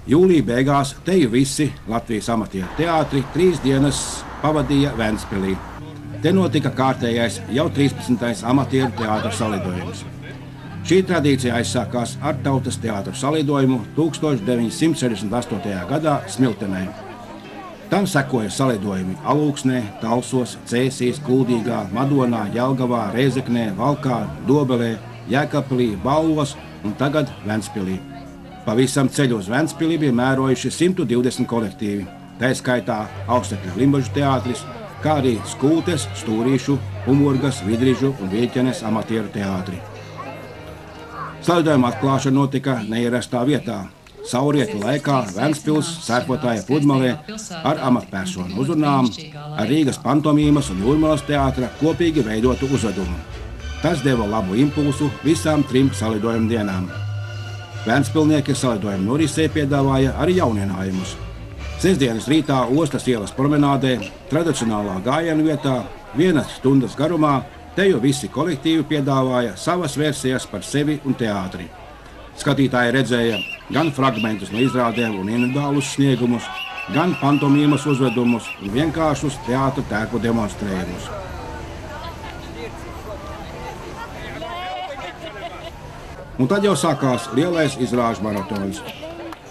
Jūlija beigās teju visi Latvijas amatieru teātri 3 dienas pavadīja Ventspilī. Te notika kārtējais jau 13. amatieru teātra salidojums. Šī tradīcija aizsākās ar Tautas teātra salidojumu 1968. gadā Smiltenē. Tam sekoja salidojumi Alūksnē, Talsos, Cēsīs, Kuldīgā, Madonā, Jelgavā, Rēzeknē, Valkā, Dobelē, Jēkabpilī, Balvos un tagad Ventspilī. Pavisam ceļu uz Ventspili bija mērojuši 120 kolektīvi, tā skaitā Augstekļa Limbažu teātris, kā arī Skultes, Stūrīšu, Umurgas, Vidrižu un Vieķenes amatieru teātri. Salidojuma atklāšana notika neierastā vietā. Saulrieta laikā Ventspils sērkotāja pludmalē ar amatpersonu uzrunām, ar Rīgas pantomīmas un Jūrmalas teātra kopīgi veidotu uzvedumu. Tas deva labu impulsu visām 3 salidojuma dienām. Ventspilnieki salidojuma norisē piedāvāja arī jaunienājumus. Sestdienas rītā Ostas ielas promenādē, tradicionālā gājienu vietā, 1 stundas garumā, te jau visi kolektīvi piedāvāja savas versijas par sevi un teātri. Skatītāji redzēja gan fragmentus no izrādēm un individuālus sniegumus, gan pantomīmas uzvedumus un vienkāršus teātra tērpu demonstrējumus. Un tad jau sākās lielais izrāžu maratons.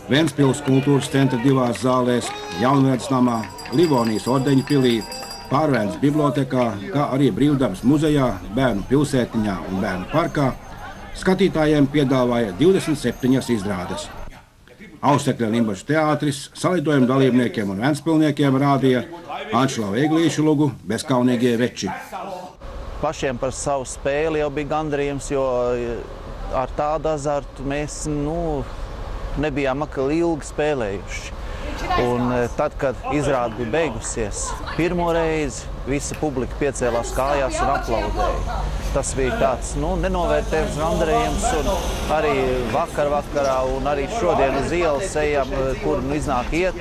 Ventspils kultūras centra 2 zālēs, Jaunvedes namā, Livonijas ordeņu pilī, Pārvēns bibliotekā, kā arī Brīvdabas muzejā, Bērnu pilsētiņā un Bērnu parkā skatītājiem piedāvāja 27 izrādes. Augstekļa Limbažu teātris salidojuma dalībniekiem un ventspilniekiem rādīja Anšlava Eglīšu lugu Bezkaunīgie veči. Pašiem par savu spēli jau bija gandarījums, jo ar tādu azartu mēs nebijām akli ilgi spēlējuši. Un tad, kad izrāde bija beigusies, pirmo reizi visa publika piecēlās kājās un aplaudēja. Tas bija tāds nenovērtējams gandarījums, un arī vakarā un arī šodien uz ielas ejam, kur iznāk iet.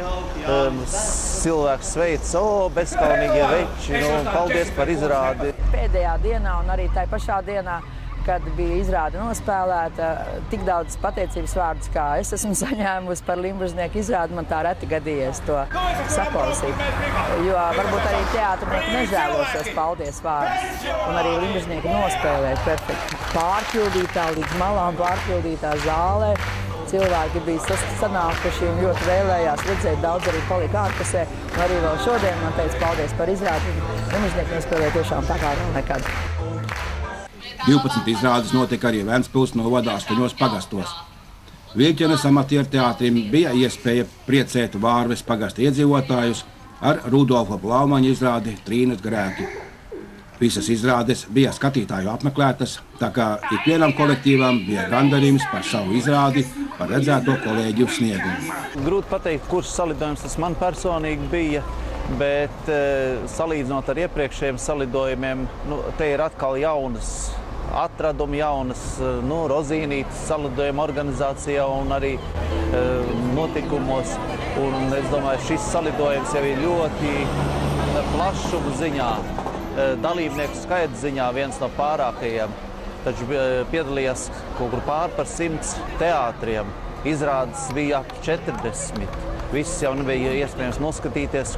Cilvēks sveic, bezkaunīgie veči, paldies par izrādi. Pēdējā dienā un arī tai pašā dienā, kad bija izrāde nospēlēta, tik daudz pateicības vārdus, kā es esmu saņēmusi par limbažnieku izrādi, man tā reti gadījies to saklausīt. Jo varbūt arī teātrinieki nežēlo šos paldies vārdus. Un arī limbažnieki nospēlēja perfekti. Pārpildītā, līdz malām pārpildītā zālē. Cilvēki bija sanākuši un ļoti vēlējās redzēt, daudz arī palika ārpusē. Un arī vēl šodien man teica paldies par izrādi. Limbažnieki nospēlēja tiešām tā kā nekad. 12 izrādes notika arī Ventspils novada 8 pagastos. Vieķenes amatieru teātrim bija iespēja priecēt Vārves pagasta iedzīvotājus ar Rudolfa Blaumaņa izrādi Trīnes grēki. Visas izrādes bija skatītāju apmeklētas, tā kā ikvienam kolektīvam bija gandarījums par savu izrādi, par redzēto kolēģu sniegumu. Grūti pateikt, kurš salidojums tas man personīgi bija, bet salīdzinot ar iepriekšējiem salidojumiem, te ir atkal jaunas atradumi, jaunas rozīnītes salidojuma organizācijā un arī notikumos. Un es domāju, šis salidojums jau ir ļoti plašumu ziņā, dalībnieku skaita ziņā viens no pārākajiem. Taču piedalījās kaut kur pār par 100 teātriem. Izrādes bija ap 40. Viss jau nebija iespējams noskatīties,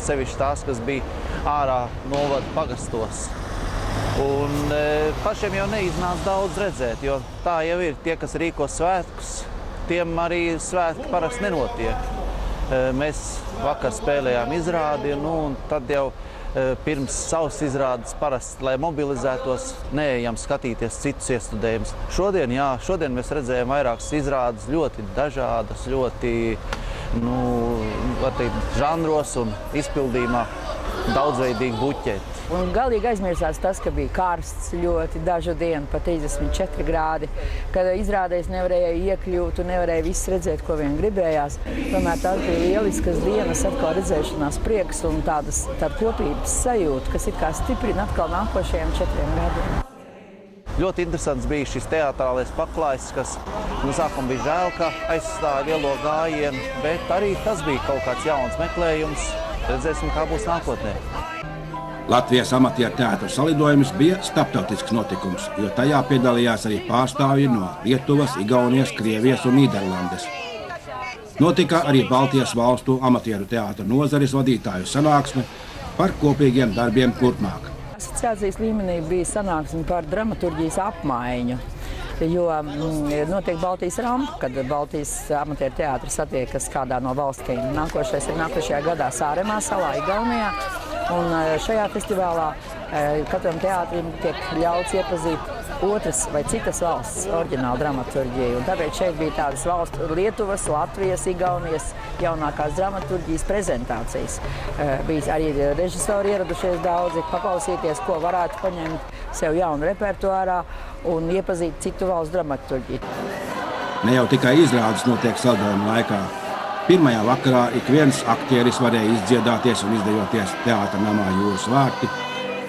sevišķi tās, kas bija ārā novada pagastos. Un pašiem jau neiznāca daudz redzēt, jo tā jau ir. Tie, kas rīko svētkus, tiem arī svētki parasti nenotiek. Mēs vakar spēlējām izrādi, un tad jau pirms savas izrādes parasti, lai mobilizētos, neejam skatīties citus iestudējumus. Šodien mēs redzējām vairākas izrādes, ļoti dažādas, ļoti žanros un izpildījumā daudzveidīgi buķeti. Un galīgi aizmirsās tas, ka bija karsts ļoti dažu dienu, pa 34 grādi, kad izrādēs nevarēja iekļūt un nevarēja viss redzēt, ko vien gribējās. Tomēr tās bija lieliskas dienas, atkal redzēšanās prieks un tāda kopības sajūta, kas it kā stiprina atkal nākošajiem 4 gadiem. Ļoti interesants bija šis teātrālais paklājs, kas no sākuma bija žēl, ka aizstāja lielo gājienu, bet arī tas bija kaut kāds jauns meklējums. Redzēsim, kā būs nākotnē. Latvijas amatieru teātra salidojums bija starptautisks notikums, jo tajā piedalījās arī pārstāvji no Lietuvas, Igaunijas, Krievijas un Nīderlandes. Notika arī Baltijas valstu amatieru teātra nozares vadītāju sanāksme par kopīgiem darbiem turpmāk. Asociācijas līmenī bija sanāksme par dramaturģijas apmaiņu, jo notiek Baltijas rampa, kad Baltijas amatieru teātris satiekas kādā no valstīm. Nākošais ir nākošajā gadā Sāremā salā, Igaunijā. Un šajā festivālā katram teātrim tiek ļauts iepazīt otras vai citas valsts oriģinālu dramaturģiju. Un tāpēc šeit bija tādas valsts Lietuvas, Latvijas, Igaunijas jaunākās dramaturģijas prezentācijas. Bija arī režisori ieradušies daudzi, paklausīties, ko varētu paņemt sev jaunu repertuārā un iepazīt citu valstu dramaturģiju. Ne jau tikai izrādes notiek saldējuma laikā. Pirmajā vakarā ik viens aktieris varēja izdziedāties un izdejoties teātra namā Jūras vārti.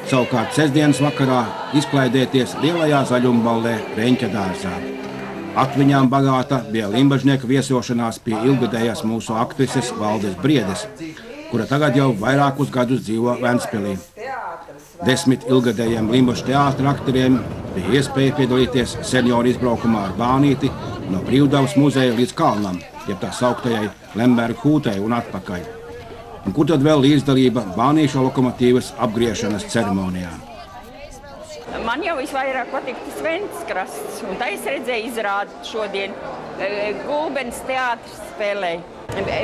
Savukārt sestdienas vakarā izklaidēties lielajā zaļumballē Reņķa dārzā. Atmiņām bagāta bija limbažnieka viesošanās pie ilgadējās mūsu aktrises Valdes Briedes, kura tagad jau vairākus gadus dzīvo Ventspilī. 10 ilgadējiem limbažu teātra aktoriem bija iespēja piedalīties senioru izbraukumā ar bānīti no Brīvdabas muzeja līdz kalnam, jeb tā sauktajai Lemberga hūtei un atpakaļ. Un kur tad vēl līdzdalība bānīšu lokomotīvas apgriešanas ceremonijā? Man jau visvairāk patīk tas Vents krasts, un tā es redzēju izrādi šodien. Gulbens teātris spēlēja.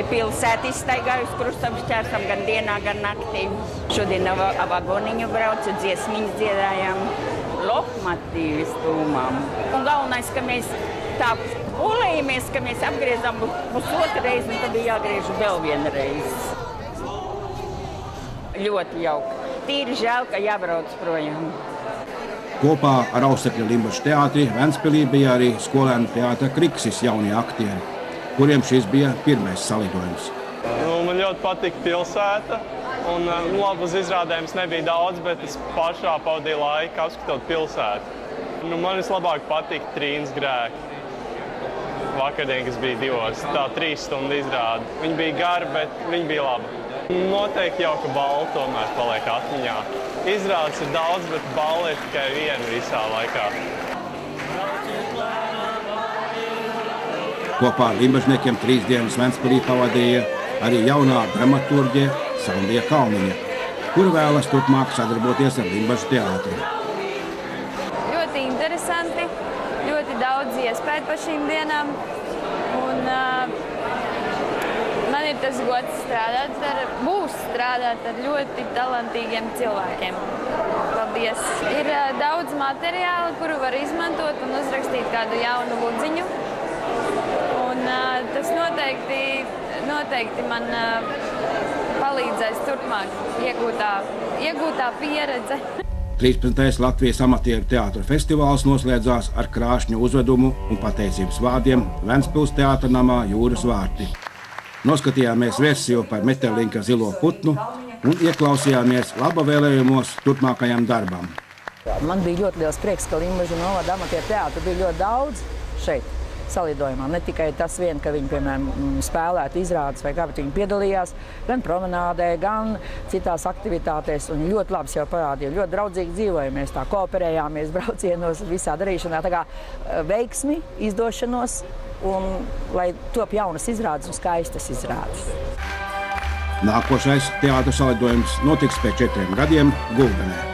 Pilsēta izstaigājusi krustam šķērsam gan dienā, gan naktī. Šodien vagoniņu braucu, dziesmiņas dziedājām, lokomotīvi stūmām. Un galvenais, ka mēs tā pūlējamies, ka mēs apgriezām pusotru reizi, un tad bija jāgriež vēl vienu reizi. Ļoti jauki. Tīri žēl, ka jābrauc projām. Kopā ar Ausekļa limbažu teātri Ventspilī bija arī skolēnu teātra Kriksis jaunie aktieri, kuriem šis bija pirmais salidojums. Man ļoti patika pilsēta, un labi uz izrādējumus nebija daudz, bet es pašā pavadīju laiku apskatot pilsētu. Man vislabāk patika Trīnas grēki. Vakardien, kas bija 2, tā 3 stundu izrāde. Viņi bija gari, bet viņi bija labi. Noteikti jauka balva tomēr paliek atmiņā. Izrādes ir daudz, bet balva ir tikai viena visā laikā. Kopā ar limbažniekiem 3 dienas Ventspilī pavadīja arī jaunā dramaturģe Sandija Kalniņa, kura vēlas turpmāk sadarboties ar limbažu teātri. Ļoti interesanti, ļoti daudz iespēju par šīm dienām. Un, man ir tas gods strādāt ar ļoti talantīgiem cilvēkiem. Paldies! Ir daudz materiāla, kuru var izmantot un uzrakstīt kādu jaunu ludziņu. Un tas noteikti man palīdzēs turpmāk iegūtā pieredze. 13. Latvijas amatieru teātra festivāls noslēdzās ar krāšņu uzvedumu un pateicības vārdiem Ventspils teātra namā Jūras vārti. Noskatījāmies versiju par Meterlinka Zilo putnu un ieklausījāmies laba vēlējumos turpmākajam darbam. Man bija ļoti liels prieks, ka Limbažu novada amatieru teātru bija ļoti daudz šeit salidojumā. Ne tikai tas vien, ka viņi, piemēram, spēlētu izrādes vai kā, bet viņi piedalījās gan promenādē, gan citās aktivitātēs. Un ļoti labi sev parādīja. Ļoti draudzīgi dzīvojamies, tā kooperējāmies braucienos, visā darīšanā. Tā kā veiksmi, izdošanos un lai top jaunas izrādes un skaistas izrādes. Nākošais teātra salidojums notiks pēc 4 gadiem Gulbenē.